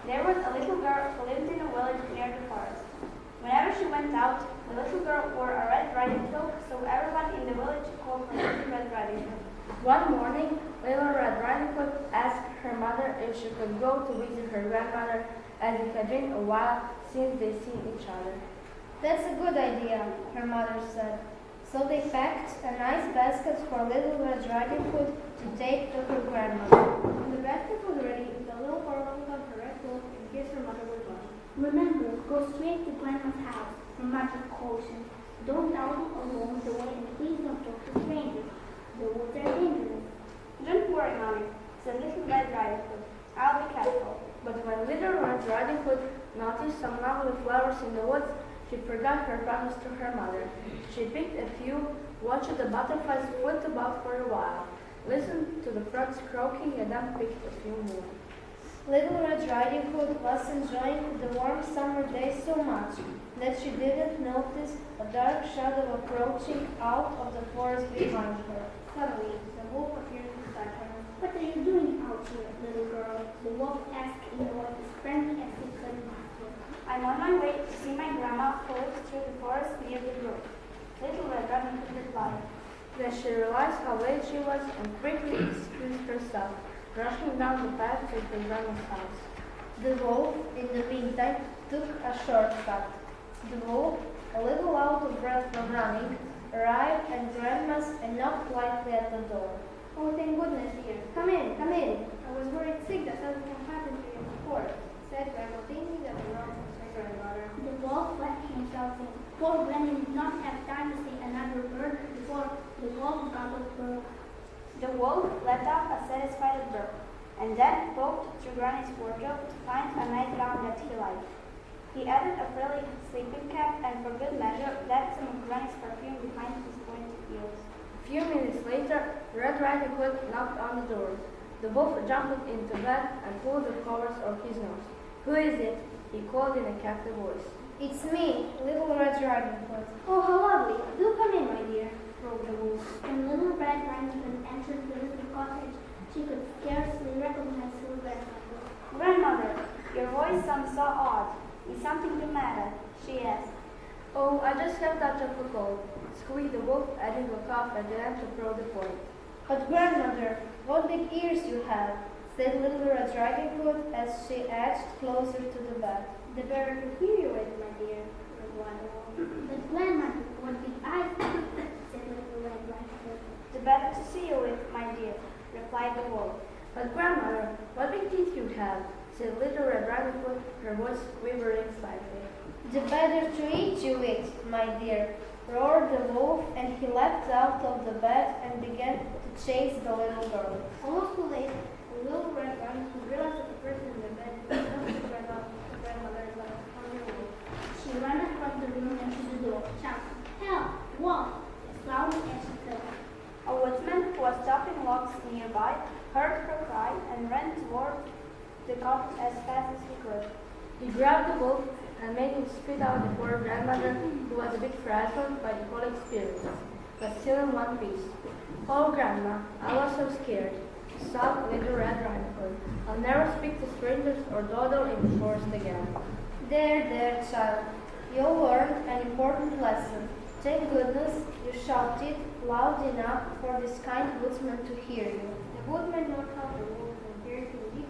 There was a little girl who lived in a village near the forest. Whenever she went out, the little girl wore a red riding cloak, so everyone in the village called her Little Red Riding Hood. One morning, Little Red Riding Hood asked her mother if she could go to visit her grandmother, as it had been a while since they seen each other. That's a good idea, her mother said. So they packed a nice basket for Little Red Riding Hood to take to her grandmother. When the basket was ready, the little girl put on her red cloak in case her mother was gone. Remember, go straight to Grandma's house, her mother cautioned. Don't out along the way and please don't talk to strangers. The woods are dangerous. Don't worry, Mommy, said Little Red Riding Hood. I'll be careful. But when Little Red Riding Hood noticed some lovely flowers in the woods, she forgot her promise to her mother. She picked a few, watched the butterflies flit about for a while, listened to the frogs croaking, and then picked a few more. Little Red Riding Hood was enjoying the warm summer day so much that she didn't notice a dark shadow approaching out of the forest behind her. Suddenly, the wolf appeared beside her. What are you doing out here, little girl? The wolf asked in a voice as friendly as he could muster. I'm on my way to see my grandma who lives through the forest near the brook. Little Red Riding Hood replied. Then she realized how late she was and quickly excused herself, rushing down the path to her grandma's house. The wolf, in the meantime, took a shortcut. The wolf, a little out of breath from running, arrived at Grandma's and knocked lightly at the door. Oh, thank goodness, dear. Come in, come in. I was worried sick that something had happened to you before, said Grandma, thinking that the wrong was her grandmother. The wolf let himself in. Poor Granny did not have time to say another word before the wolf gobbled her up. The wolf let out a satisfied burp, and then poked through Granny's wardrobe to find a nightgown that he liked. He added a frilly sleeping cap and, for good measure, left some of Granny's perfume behind his pointed ears. A few minutes later, Red Riding Hood knocked on the door. The wolf jumped into bed and pulled the covers off his nose. "Who is it?" he called in a captive voice. It's me, Little Red Riding Hood. Oh, how lovely! Do come in, my dear, croaked the wolf. When Little Red Riding Hood entered the little cottage, she could scarcely recognize her grandmother. Grandmother, your voice sounds so odd. Is something the matter? She asked. "Oh, I just have touch of a cold," squeaked the wolf, adding a cough at the end to prove the point. But grandmother, what big ears you have, said Little Red Riding Hood as she edged closer to the bed. The better to hear you with, my dear, replied the wolf. But grandmother, what big eyes, said Little Red Riding Hood. The better to see you with, my dear, replied the wolf. "But grandmother, what big teeth you have," said Little Red Riding Hood, her voice quivering slightly. The better to eat you with, my dear, roared the wolf, and he leapt out of the bed and began to chase the little girl. Almost too late, the Little Red Riding Hood realized that the person in the bed was not the grandmother, but a hungry wolf. She ran across the room and to the door, shouting, "Help! Wolf!" as loudly as she could. A woodsman who was chopping logs nearby heard her cry and ran toward the cottage as fast as he could. He grabbed the wolf and made him spit out the poor grandmother, who was a bit frightened by the whole experience, but still in one piece. "Oh, Grandma, I was so scared," sobbed Little Red Riding Hood. "I'll never speak to strangers or dawdle in the forest again." There, child, you learned an important lesson. Thank goodness you shouted loud enough for this kind woodsman to hear you. The woodman knocked out the wolf and peered through the deep